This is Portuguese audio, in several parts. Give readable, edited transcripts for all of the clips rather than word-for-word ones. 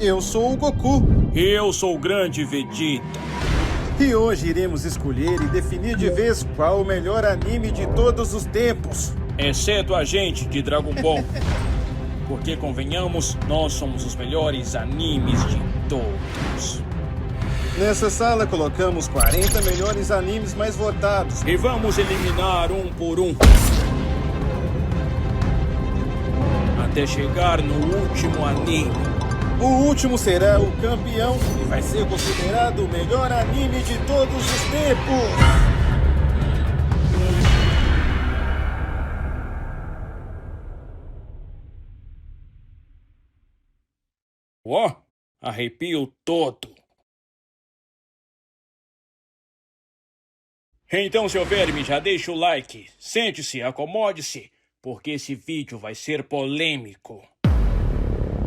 Eu sou o Goku. E eu sou o grande Vegeta. E hoje iremos escolher e definir de vez qual o melhor anime de todos os tempos. Exceto a gente de Dragon Ball. Porque, convenhamos, nós somos os melhores animes de todos. Nessa sala colocamos 40 melhores animes mais votados. E vamos eliminar um por um. Até chegar no último anime. O último será o campeão e vai ser considerado o melhor anime de todos os tempos. Ó, arrepio todo. Então, seu verme, já deixa o like. Sente-se, acomode-se, porque esse vídeo vai ser polêmico.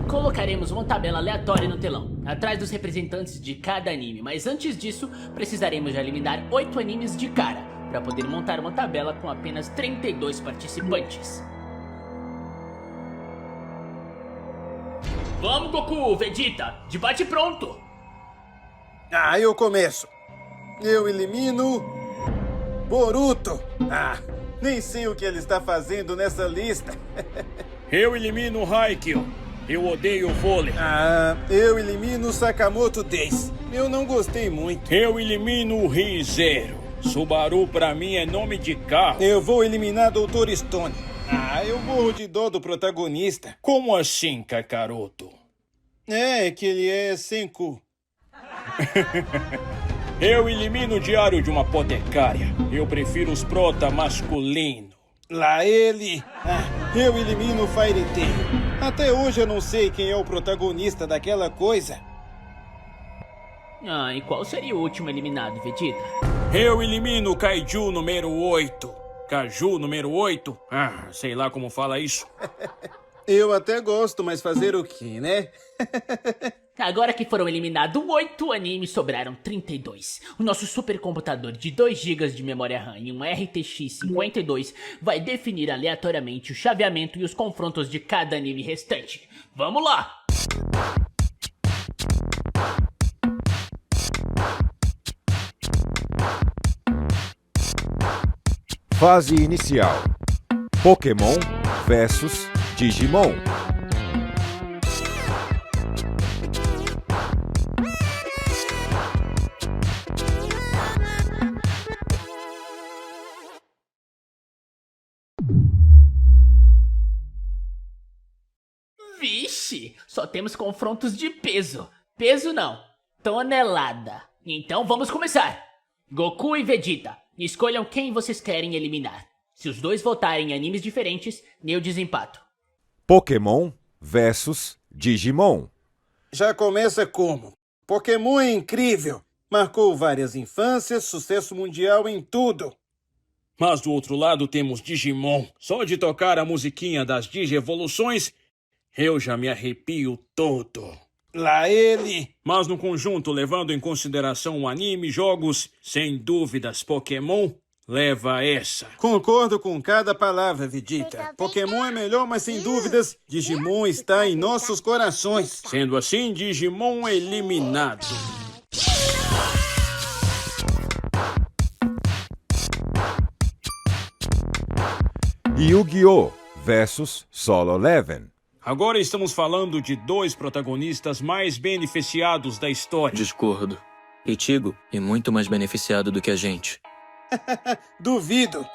Colocaremos uma tabela aleatória no telão, atrás dos representantes de cada anime, mas antes disso, precisaremos de eliminar 8 animes de cara, para poder montar uma tabela com apenas 32 participantes. Vamos, Goku, Vegeta, de bate pronto! Eu começo. Eu elimino... Boruto. Nem sei o que ele está fazendo nessa lista. Eu elimino Haikyuu. Eu odeio vôlei. Eu elimino Sakamoto Days. Eu não gostei muito. Eu elimino o Re:Zero. Subaru pra mim é nome de carro. Eu vou eliminar Dr. Stone. Eu morro de dó do protagonista. Como assim, Kakaroto? É que ele é sem cu. Eu elimino o Diário de uma Apotecária. Eu prefiro os prota masculino. Lá ele. Eu elimino o Fairy Tail. Até hoje eu não sei quem é o protagonista daquela coisa. E qual seria o último eliminado, Vegeta? Eu elimino o Kaiju número 8. Caju número 8? Sei lá como fala isso. Eu até gosto, mas fazer o quê, né? Agora que foram eliminados 8 animes, sobraram 32. O nosso supercomputador de 2 GB de memória RAM e um RTX 52 vai definir aleatoriamente o chaveamento e os confrontos de cada anime restante. Vamos lá! Fase inicial: Pokémon versus Digimon. Vixe, só temos confrontos de peso. Peso não, tonelada. Então vamos começar. Goku e Vegeta, escolham quem vocês querem eliminar. Se os dois votarem em animes diferentes, eu desempato. Pokémon versus Digimon. Já começa como? Pokémon é incrível. Marcou várias infâncias, sucesso mundial em tudo. Mas do outro lado temos Digimon. Só de tocar a musiquinha das Digievoluções, eu já me arrepio todo. Lá ele. Mas no conjunto, levando em consideração o anime, jogos, sem dúvidas, Pokémon leva essa. Concordo com cada palavra, Vegeta. Pokémon é melhor, mas sem dúvidas, Digimon está em nossos corações. Sendo assim, Digimon eliminado. Yu-Gi-Oh! Versus Solo Leveling. Agora estamos falando de 2 protagonistas mais beneficiados da história. Discordo. Ichigo é muito mais beneficiado do que a gente. Duvido.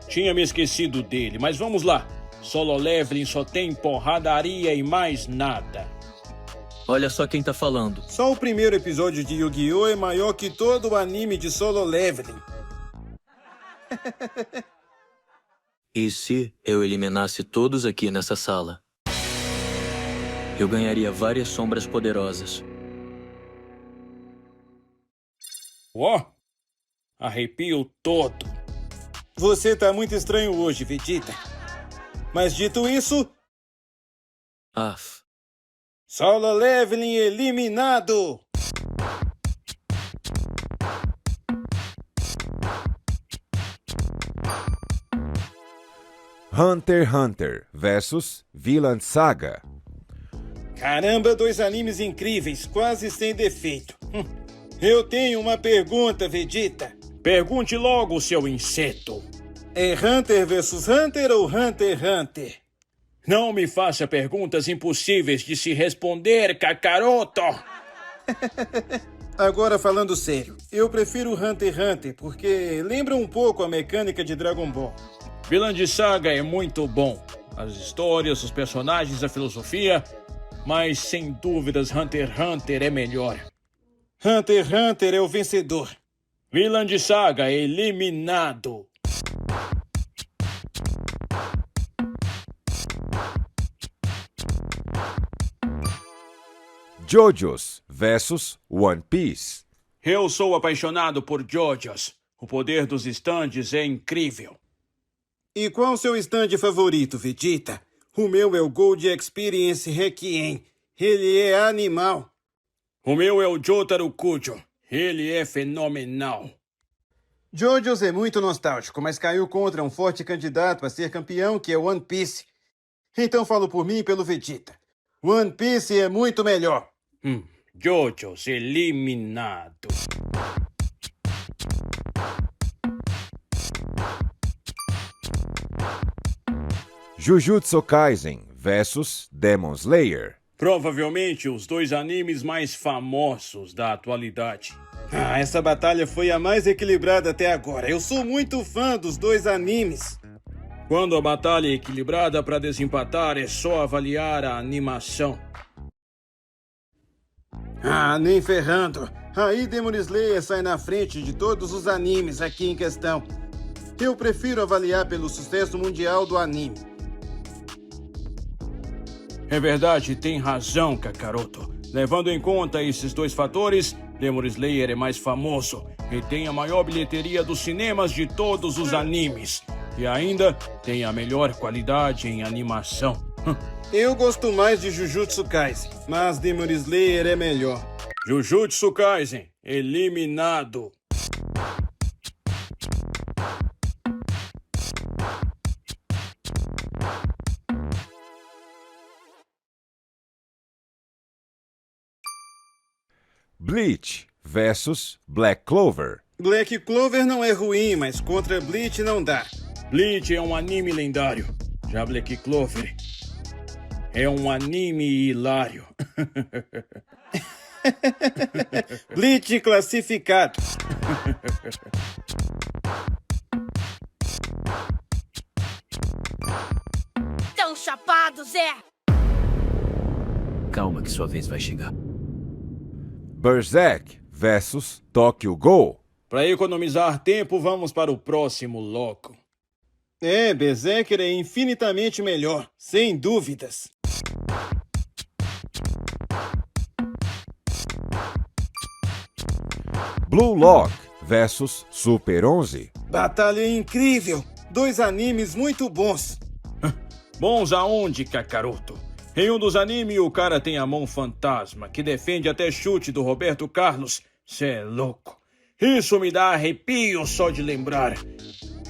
Tinha me esquecido dele, mas vamos lá. Solo Leveling só tem porradaria e mais nada. Olha só quem tá falando. Só o primeiro episódio de Yu-Gi-Oh! É maior que todo o anime de Solo Leveling. E se eu eliminasse todos aqui nessa sala? Eu ganharia várias sombras poderosas. Arrepio todo. Você tá muito estranho hoje, Vegeta. Mas dito isso... Solo Leveling eliminado! Hunter x Hunter versus Vinland Saga. Caramba, 2 animes incríveis, quase sem defeito. Eu tenho uma pergunta, Vegeta. Pergunte logo, seu inseto. É Hunter vs Hunter ou Hunter x Hunter? Não me faça perguntas impossíveis de se responder, Kakaroto! Agora falando sério, eu prefiro Hunter x Hunter porque lembra um pouco a mecânica de Dragon Ball. Vinland Saga é muito bom. As histórias, os personagens, a filosofia, mas sem dúvidas Hunter x Hunter é melhor. Hunter x Hunter é o vencedor. Vinland Saga eliminado. JoJo's versus One Piece. Eu sou apaixonado por JoJo's. O poder dos estandes é incrível. E qual o seu stand favorito, Vegeta? O meu é o Gold Experience Requiem. Ele é animal. O meu é o Jotaro Kujo. Ele é fenomenal. JoJo's é muito nostálgico, mas caiu contra um forte candidato a ser campeão, que é One Piece. Então falo por mim e pelo Vegeta. One Piece é muito melhor. JoJo's eliminado. Jujutsu Kaisen versus Demon Slayer. Provavelmente os 2 animes mais famosos da atualidade. Essa batalha foi a mais equilibrada até agora. Eu sou muito fã dos 2 animes. Quando a batalha é equilibrada, para desempatar é só avaliar a animação. Nem ferrando. Aí Demon Slayer sai na frente de todos os animes aqui em questão. Eu prefiro avaliar pelo sucesso mundial do anime. É verdade, tem razão, Kakaroto. Levando em conta esses 2 fatores, Demon Slayer é mais famoso e tem a maior bilheteria dos cinemas de todos os animes. E ainda tem a melhor qualidade em animação. Eu gosto mais de Jujutsu Kaisen, mas Demon Slayer é melhor. Jujutsu Kaisen, eliminado. Bleach versus Black Clover. Black Clover não é ruim, mas contra Bleach não dá. Bleach é um anime lendário. Já Black Clover é um anime hilário. Bleach classificado. Tão chapados, é! Calma que sua vez vai chegar. Berserk versus Tokyo Ghoul. Para economizar tempo, vamos para o próximo loco. Berserker é infinitamente melhor, sem dúvidas. Blue Lock versus Super 11. Batalha incrível. 2 animes muito bons. Bons aonde, Kakaroto? Em um dos animes, o cara tem a mão fantasma, que defende até chute do Roberto Carlos. Cê é louco. Isso me dá arrepio só de lembrar.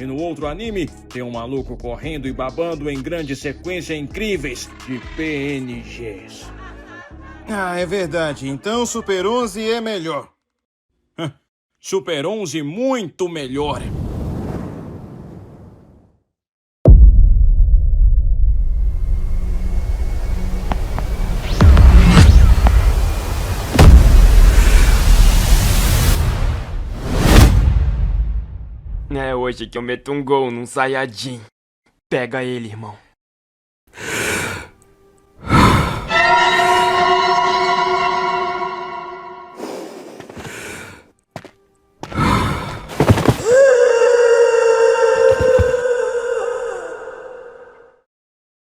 E no outro anime, tem um maluco correndo e babando em grandes sequências incríveis de PNGs. É verdade. Então Super 11 é melhor. Super 11 muito melhor. É hoje que eu meto um gol num Saiyajin. Pega ele, irmão.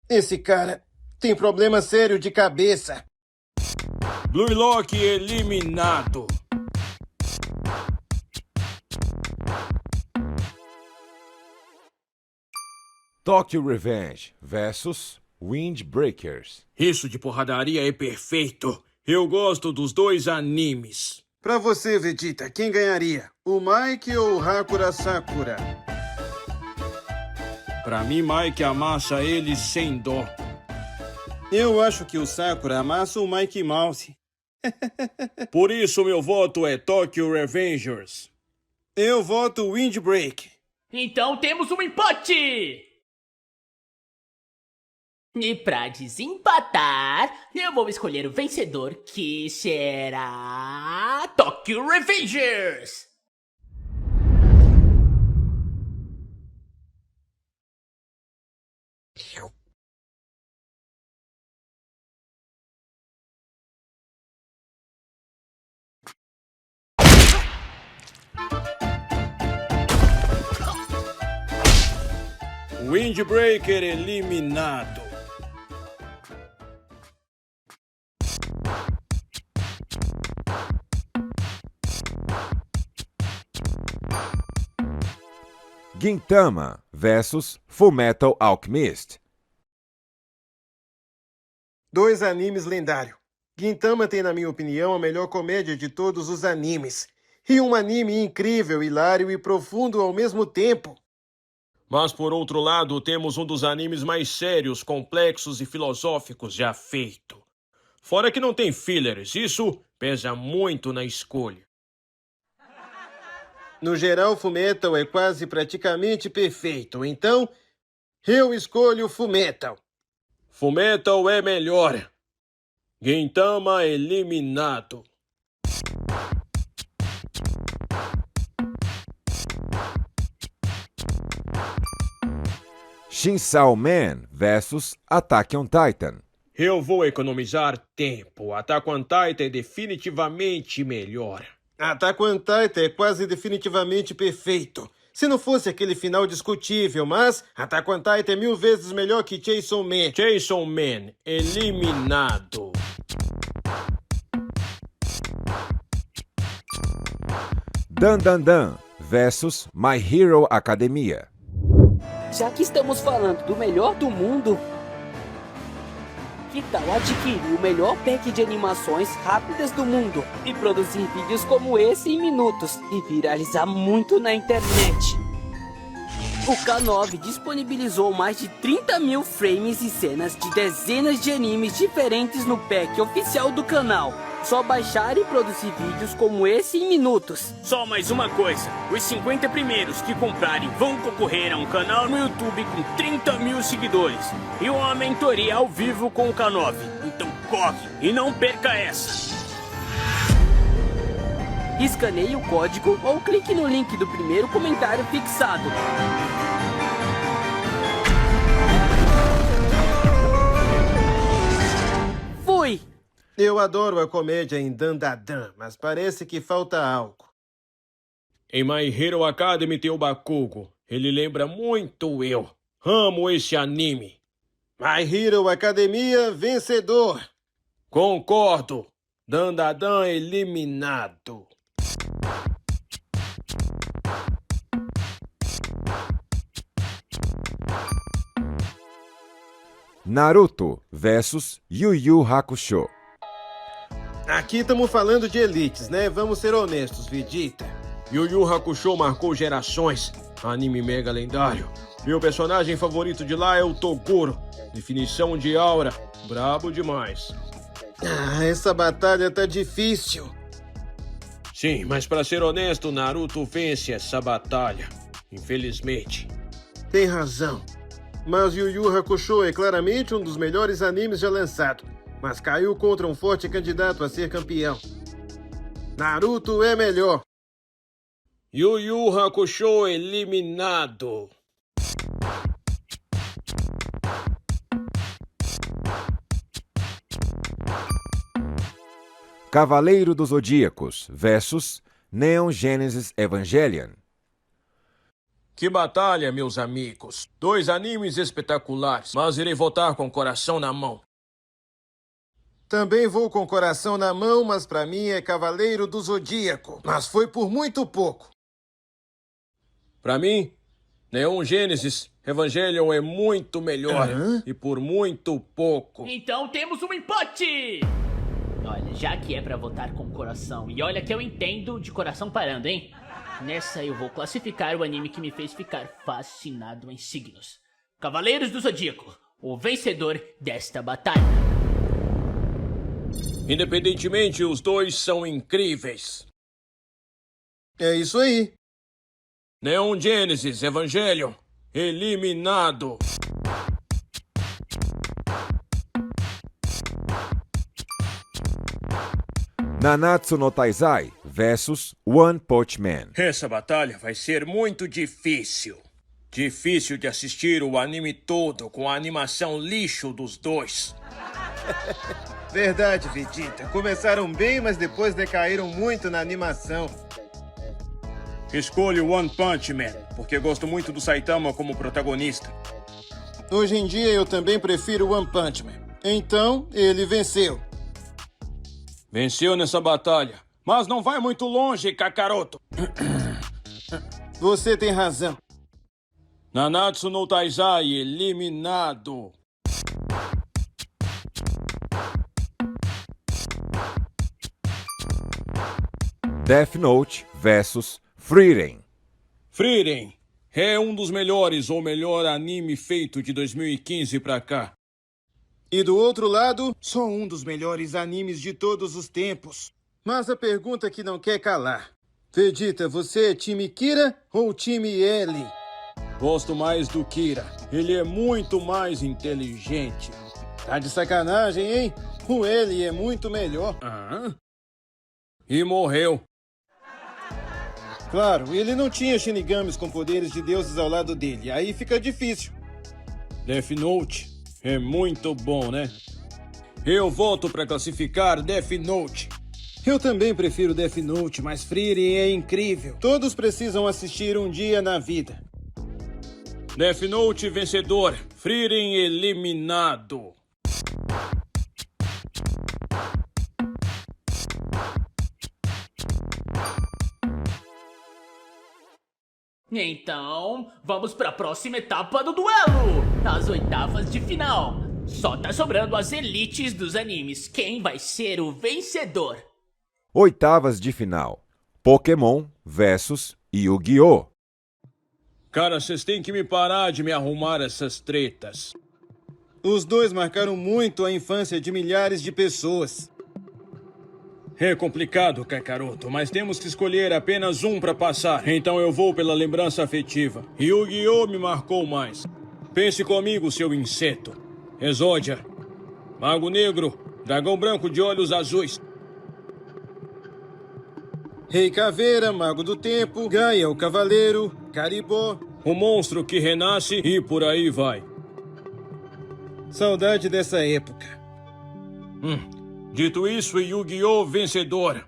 Esse cara tem problema sério de cabeça. Blue Lock eliminado. Tokyo Revenge versus Windbreakers. Isso de porradaria é perfeito. Eu gosto dos 2 animes. Pra você, Vegeta, quem ganharia? O Mike ou o Hakura Sakura? Pra mim, Mike amassa ele sem dó. Eu acho que o Sakura amassa o Mickey Mouse. Por isso, meu voto é Tokyo Revengers. Eu voto Windbreak. Então temos um empate! E pra desempatar, eu vou escolher o vencedor, que será Tokyo Revengers! Windbreaker eliminado. Gintama versus Fullmetal Alchemist. 2 animes lendários. Gintama tem, na minha opinião, a melhor comédia de todos os animes. E um anime incrível, hilário e profundo ao mesmo tempo. Mas por outro lado, temos um dos animes mais sérios, complexos e filosóficos já feito. Fora que não tem fillers, isso pesa muito na escolha. No geral, Fullmetal é quase praticamente perfeito, então eu escolho Fullmetal. Fullmetal é melhor. Gintama eliminado. Chainsaw Man versus Attack on Titan. Eu vou economizar tempo. Attack on Titan é definitivamente melhor. Attack on Titan é quase definitivamente perfeito. Se não fosse aquele final discutível, mas Attack on Titan é 1000 vezes melhor que Chainsaw Man. Chainsaw Man eliminado. Dan Dan Dan versus My Hero Academia. Já que estamos falando do melhor do mundo, que tal adquirir o melhor pack de animações rápidas do mundo e produzir vídeos como esse em minutos e viralizar muito na internet? O K9 disponibilizou mais de 30.000 frames e cenas de dezenas de animes diferentes no pack oficial do canal. Só baixar e produzir vídeos como esse em minutos. Só mais uma coisa, os 50 primeiros que comprarem vão concorrer a um canal no YouTube com 30.000 seguidores e uma mentoria ao vivo com o K9. Então corre e não perca essa! Escaneie o código ou clique no link do primeiro comentário fixado. Fui! Eu adoro a comédia em Dan Dan Dan, mas parece que falta algo. Em My Hero Academy tem o Bakugo. Ele lembra muito eu. Amo esse anime. My Hero Academia vencedor. Concordo. Dan Dan Dan eliminado. Naruto versus Yu Yu Hakusho. Aqui estamos falando de elites, né? Vamos ser honestos, Vegeta. Yu Yu Hakusho marcou gerações. Anime mega lendário. Meu personagem favorito de lá é o Toguro. Definição de aura. Brabo demais. Ah, essa batalha tá difícil. Sim, mas pra ser honesto, Naruto vence essa batalha. Infelizmente. Tem razão. Mas Yu Yu Hakusho é claramente um dos melhores animes já lançado. Mas caiu contra um forte candidato a ser campeão. Naruto é melhor. Yu Yu Hakusho eliminado. Cavaleiro dos Zodíacos versus Neon Genesis Evangelion. Que batalha, meus amigos. 2 animes espetaculares, mas irei votar com o coração na mão. Também vou com o coração na mão, mas pra mim é Cavaleiro do Zodíaco. Mas foi por muito pouco. Pra mim, Neon Genesis Evangelion é muito melhor. E por muito pouco. Então temos um empate! Olha, já que é pra votar com o coração, e olha que eu entendo de coração parando, hein? Nessa eu vou classificar o anime que me fez ficar fascinado em signos. Cavaleiros do Zodíaco, o vencedor desta batalha. Independentemente, os dois são incríveis. É isso aí. Neon Genesis Evangelion, eliminado. Nanatsu no Taizai versus One Punch Man. Essa batalha vai ser muito difícil. Difícil de assistir o anime todo com a animação lixo dos dois. Verdade, Vegeta. Começaram bem, mas depois decaíram muito na animação. Escolho One Punch Man, porque gosto muito do Saitama como protagonista. Hoje em dia eu também prefiro One Punch Man. Então, ele venceu. Venceu nessa batalha, mas não vai muito longe, Kakaroto. Você tem razão. Nanatsu no Taizai eliminado. Death Note versus Frieren. Frieren é um dos melhores ou melhor anime feito de 2015 pra cá. E do outro lado, só um dos melhores animes de todos os tempos. Mas a pergunta que não quer calar. Vegeta, você é time Kira ou time L? Gosto mais do Kira. Ele é muito mais inteligente. Tá de sacanagem, hein? O L é muito melhor. E morreu. Claro, ele não tinha Shinigamis com poderes de deuses ao lado dele. Aí fica difícil. Death Note é muito bom, né? Eu voto pra classificar Death Note. Eu também prefiro Death Note, mas Frieren é incrível. Todos precisam assistir um dia na vida. Death Note vencedor. Frieren eliminado. Então, vamos para a próxima etapa do duelo, as oitavas de final. Só tá sobrando as elites dos animes. Quem vai ser o vencedor? Oitavas de final. Pokémon versus Yu-Gi-Oh! Cara, vocês têm que me parar de me arrumar essas tretas. Os dois marcaram muito a infância de milhares de pessoas. É complicado, Kakaroto, mas temos que escolher apenas um pra passar. Então eu vou pela lembrança afetiva. Yu-Gi-Oh! Me marcou mais. Pense comigo, seu inseto. Exódia, Mago Negro, Dragão Branco de Olhos Azuis. Rei Caveira, Mago do Tempo, Gaia o Cavaleiro, Caribó. O monstro que renasce e por aí vai. Saudade dessa época. Dito isso, Yu-Gi-Oh! Vencedor.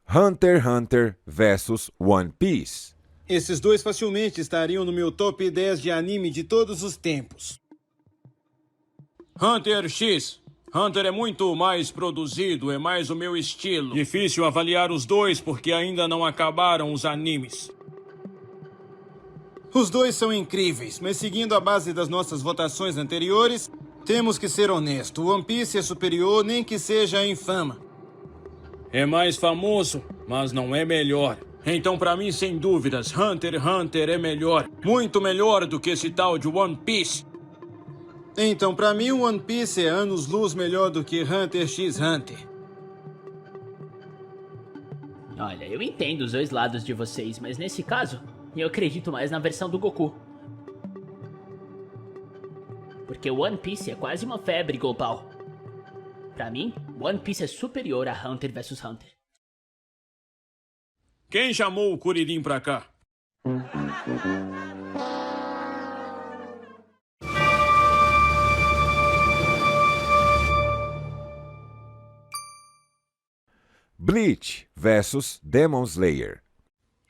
Hunter x Hunter versus One Piece. Esses dois facilmente estariam no meu top 10 de anime de todos os tempos. Hunter X. Hunter é muito mais produzido, é mais o meu estilo. Difícil avaliar os dois porque ainda não acabaram os animes. Os dois são incríveis, mas seguindo a base das nossas votações anteriores, temos que ser honestos. One Piece é superior, nem que seja em fama. É mais famoso, mas não é melhor. Então, pra mim, sem dúvidas, Hunter x Hunter é melhor. Muito melhor do que esse tal de One Piece. Então, pra mim, One Piece é anos-luz melhor do que Hunter x Hunter. Olha, eu entendo os dois lados de vocês, mas nesse caso, eu acredito mais na versão do Goku. Porque One Piece é quase uma febre global. Pra mim, One Piece é superior a Hunter vs Hunter. Quem chamou o Kuririn pra cá? Bleach versus Demon Slayer.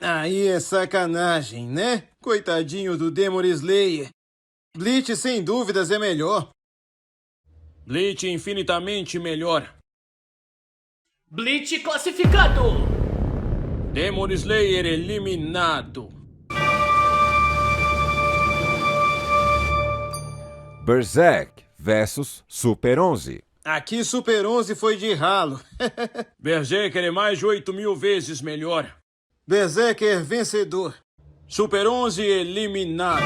Aí é sacanagem, né? Coitadinho do Demon Slayer. Bleach, sem dúvidas, é melhor. Bleach infinitamente melhor. Bleach classificado! Demon Slayer eliminado. Berserk versus Super 11. Aqui Super 11 foi de ralo. Berserker é mais de 8.000 vezes melhor. Berserker vencedor. Super 11 eliminado.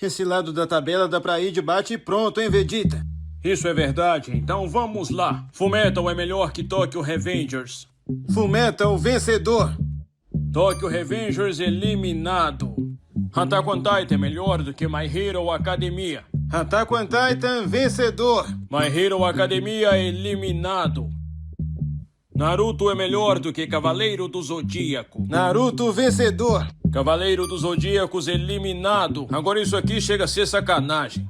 Esse lado da tabela dá pra ir de bate e pronto, hein, Vegeta? Isso é verdade, então vamos lá. Fullmetal é melhor que Tokyo Revengers. Fullmetal vencedor. Tokyo Revengers eliminado. Attack on Titan é melhor do que My Hero Academia. Attack on Titan vencedor. My Hero Academia eliminado. Naruto é melhor do que Cavaleiro do Zodíaco. Naruto vencedor. Cavaleiro dos Zodíacos eliminado. Agora isso aqui chega a ser sacanagem.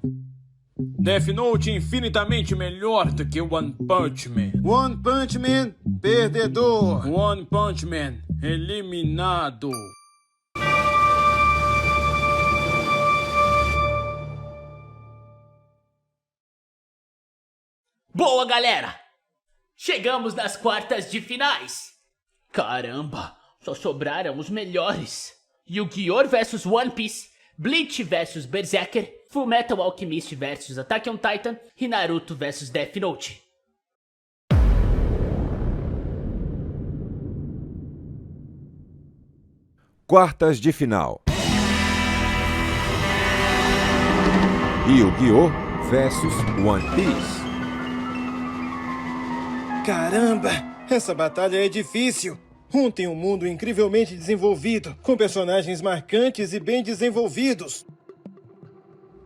Death Note infinitamente melhor do que One Punch Man. One Punch Man perdedor. One Punch Man eliminado. Boa, galera! Chegamos nas quartas de finais. Caramba, só sobraram os melhores. Yu-Gi-Oh! Vs One Piece, Bleach vs Berserker, Fullmetal Alchemist vs Attack on Titan e Naruto vs Death Note. Quartas de final. Yu-Gi-Oh! Versus One Piece. Caramba, essa batalha é difícil. Um tem um mundo incrivelmente desenvolvido, com personagens marcantes e bem desenvolvidos.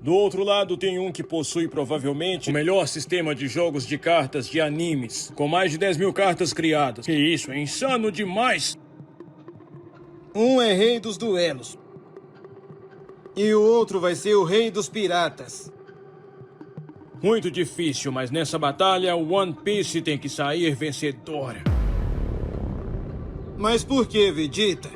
Do outro lado tem um que possui provavelmente o melhor sistema de jogos de cartas de animes, com mais de 10.000 cartas criadas. E isso é insano demais! Um é rei dos duelos. E o outro vai ser o rei dos piratas. Muito difícil, mas nessa batalha o One Piece tem que sair vencedora. Mas por que, Vegeta?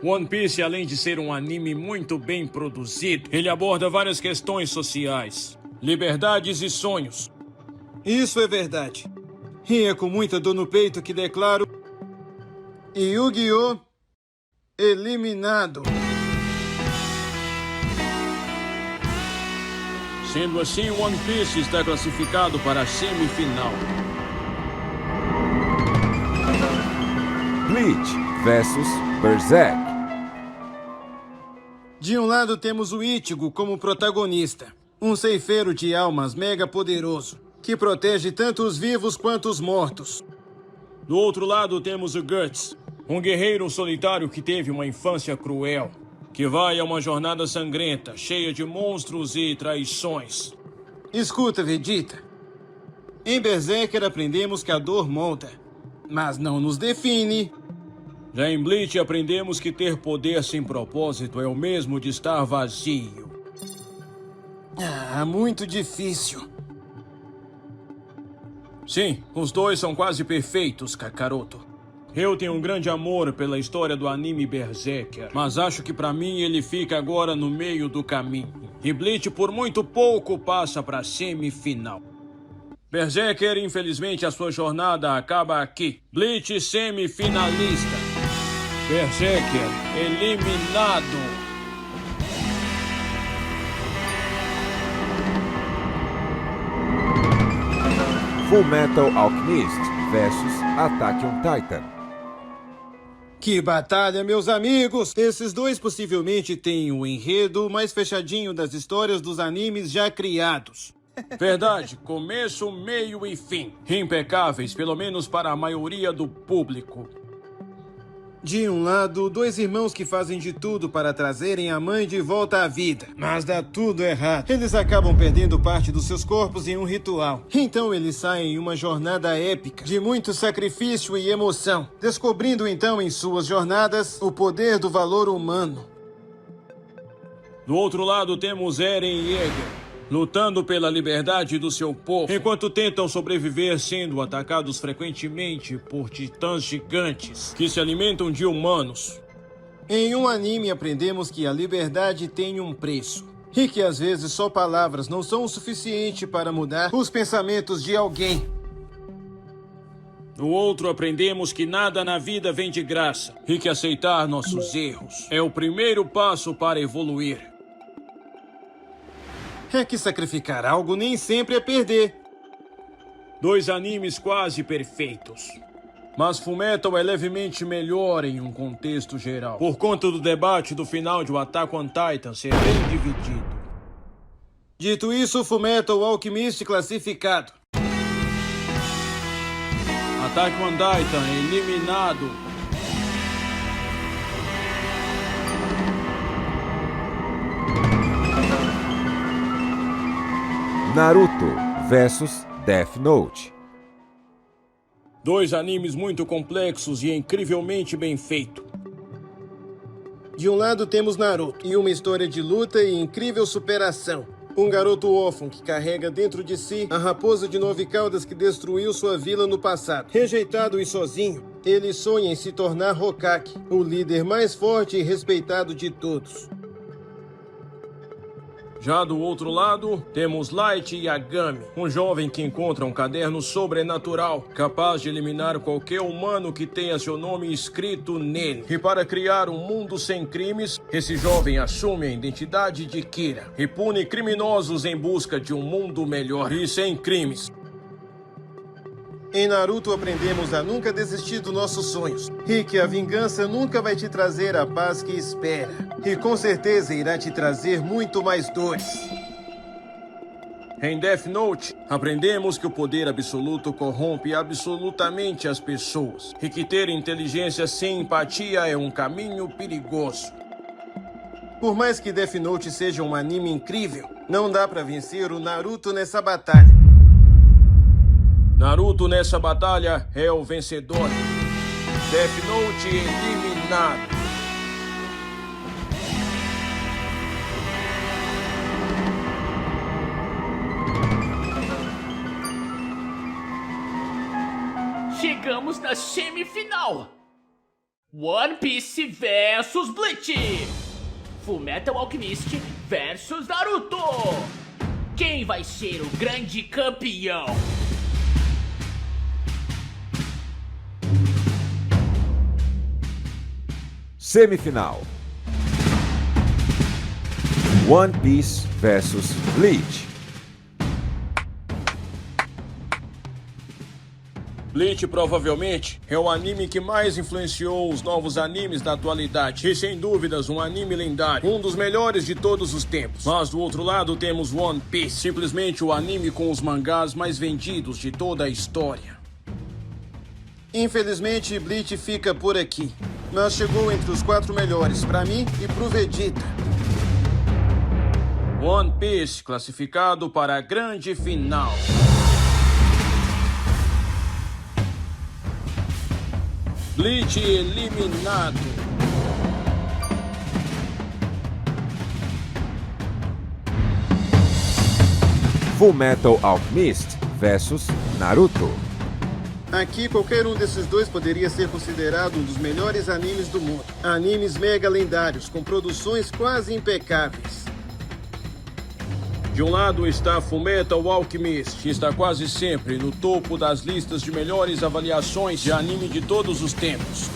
One Piece, além de ser um anime muito bem produzido, ele aborda várias questões sociais, liberdades e sonhos. Isso é verdade. E é com muita dor no peito que declaro... Yu-Gi-Oh! Eliminado. Sendo assim, One Piece está classificado para a semifinal. Bleach versus Berserk. De um lado temos o Ichigo como protagonista. Um ceifeiro de almas mega poderoso, que protege tanto os vivos quanto os mortos. Do outro lado temos o Guts, um guerreiro solitário que teve uma infância cruel, que vai a uma jornada sangrenta, cheia de monstros e traições. Escuta, Vegeta. Em Berserker aprendemos que a dor molda, mas não nos define. Já em Bleach aprendemos que ter poder sem propósito é o mesmo de estar vazio. Muito difícil. Sim, os dois são quase perfeitos, Kakaroto. Eu tenho um grande amor pela história do anime Berserker, mas acho que pra mim ele fica agora no meio do caminho. E Bleach por muito pouco passa pra semifinal. Berserker, infelizmente, a sua jornada acaba aqui. Bleach semifinalista. Berserker eliminado. Fullmetal Alchemist versus Attack on Titan. Que batalha, meus amigos! Esses dois possivelmente têm o enredo mais fechadinho das histórias dos animes já criados. Verdade, começo, meio e fim. Impecáveis, pelo menos para a maioria do público. De um lado, dois irmãos que fazem de tudo para trazerem a mãe de volta à vida. Mas dá tudo errado. Eles acabam perdendo parte dos seus corpos em um ritual. Então eles saem em uma jornada épica, de muito sacrifício e emoção. Descobrindo então em suas jornadas o poder do valor humano. Do outro lado temos Eren Yeager, lutando pela liberdade do seu povo, enquanto tentam sobreviver sendo atacados frequentemente por titãs gigantes que se alimentam de humanos. Em um anime aprendemos que a liberdade tem um preço e que às vezes só palavras não são o suficiente para mudar os pensamentos de alguém. No outro aprendemos que nada na vida vem de graça e que aceitar nossos erros é o primeiro passo para evoluir. É que sacrificar algo nem sempre é perder. 2 animes quase perfeitos. Mas Fullmetal é levemente melhor em um contexto geral, por conta do debate do final de Attack on Titan ser bem dividido. Dito isso, Fullmetal Alchemist classificado. Attack on Titan eliminado. Naruto vs Death Note. 2 animes muito complexos e incrivelmente bem feitos. De um lado temos Naruto e uma história de luta e incrível superação. Um garoto órfão que carrega dentro de si a raposa de 9 caudas que destruiu sua vila no passado. Rejeitado e sozinho, ele sonha em se tornar Hokage, o líder mais forte e respeitado de todos. Já do outro lado, temos Light Yagami, um jovem que encontra um caderno sobrenatural, capaz de eliminar qualquer humano que tenha seu nome escrito nele. E para criar um mundo sem crimes, esse jovem assume a identidade de Kira e pune criminosos em busca de um mundo melhor e sem crimes. Em Naruto aprendemos a nunca desistir dos nossos sonhos e que a vingança nunca vai te trazer a paz que espera. E com certeza irá te trazer muito mais dores. Em Death Note, aprendemos que o poder absoluto corrompe absolutamente as pessoas e que ter inteligência sem empatia é um caminho perigoso. Por mais que Death Note seja um anime incrível, não dá pra vencer o Naruto nessa batalha. Naruto nessa batalha é o vencedor. Death Note eliminado. Chegamos na semifinal. One Piece versus Bleach. Fullmetal Alchemist versus Naruto. Quem vai ser o grande campeão? Semifinal. One Piece vs Bleach. Bleach provavelmente é o anime que mais influenciou os novos animes da atualidade e sem dúvidas um anime lendário, um dos melhores de todos os tempos. Mas do outro lado temos One Piece, simplesmente o anime com os mangás mais vendidos de toda a história. Infelizmente, Bleach fica por aqui, mas chegou entre os 4 melhores pra mim e pro Vegeta. One Piece classificado para a grande final. Bleach eliminado. Fullmetal Alchemist vs Naruto. Aqui, qualquer um desses dois poderia ser considerado um dos melhores animes do mundo. Animes mega lendários, com produções quase impecáveis. De um lado está Fullmetal Alchemist, que está quase sempre no topo das listas de melhores avaliações de anime de todos os tempos.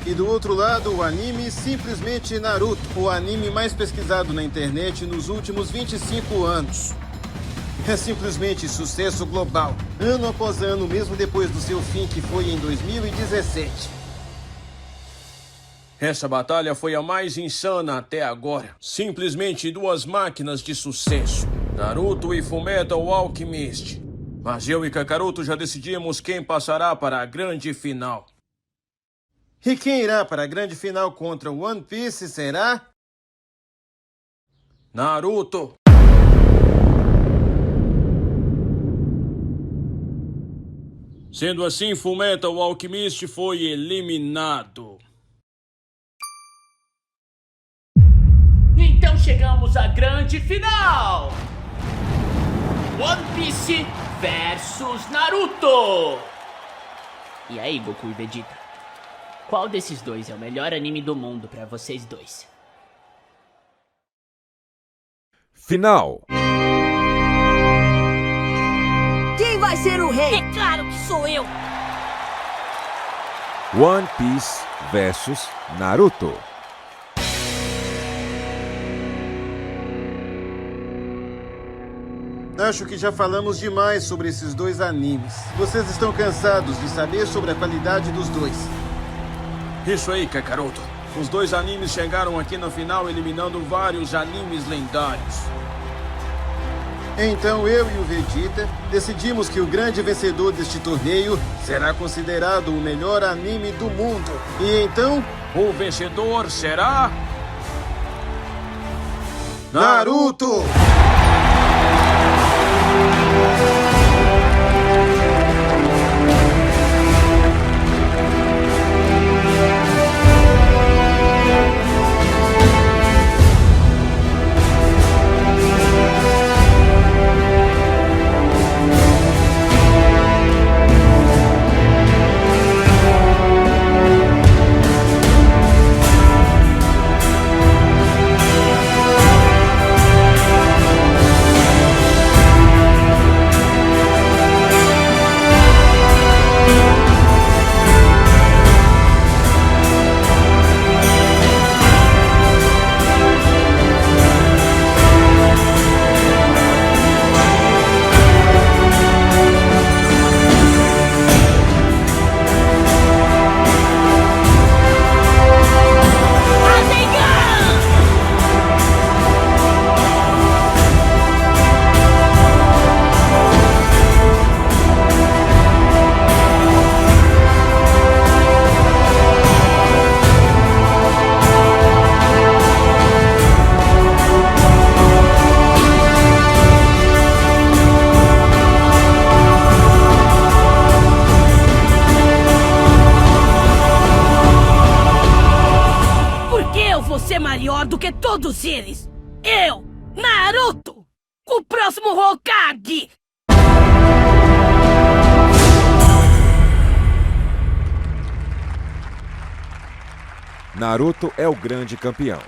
E do outro lado, o anime simplesmente Naruto, o anime mais pesquisado na internet nos últimos 25 anos. É simplesmente sucesso global, ano após ano, mesmo depois do seu fim, que foi em 2017. Essa batalha foi a mais insana até agora. Simplesmente 2 máquinas de sucesso. Naruto e Fullmetal Alchemist. Mas eu e Kakaroto já decidimos quem passará para a grande final. E quem irá para a grande final contra One Piece será... Naruto. Sendo assim, Fullmetal Alchemist foi eliminado. Então chegamos à grande final! One Piece versus Naruto! E aí, Goku e Vegeta? Qual desses dois é o melhor anime do mundo pra vocês dois? Final. Quem vai ser o rei? É claro que sou eu! One Piece vs Naruto. Acho que já falamos demais sobre esses dois animes. Vocês estão cansados de saber sobre a qualidade dos dois. Isso aí, Kakaroto. Os dois animes chegaram aqui na final eliminando vários animes lendários. Então eu e o Vegeta decidimos que o grande vencedor deste torneio será considerado o melhor anime do mundo. E então, o vencedor será... Naruto! Maior do que todos eles! Eu, Naruto, o próximo Hokage! Naruto é o grande campeão.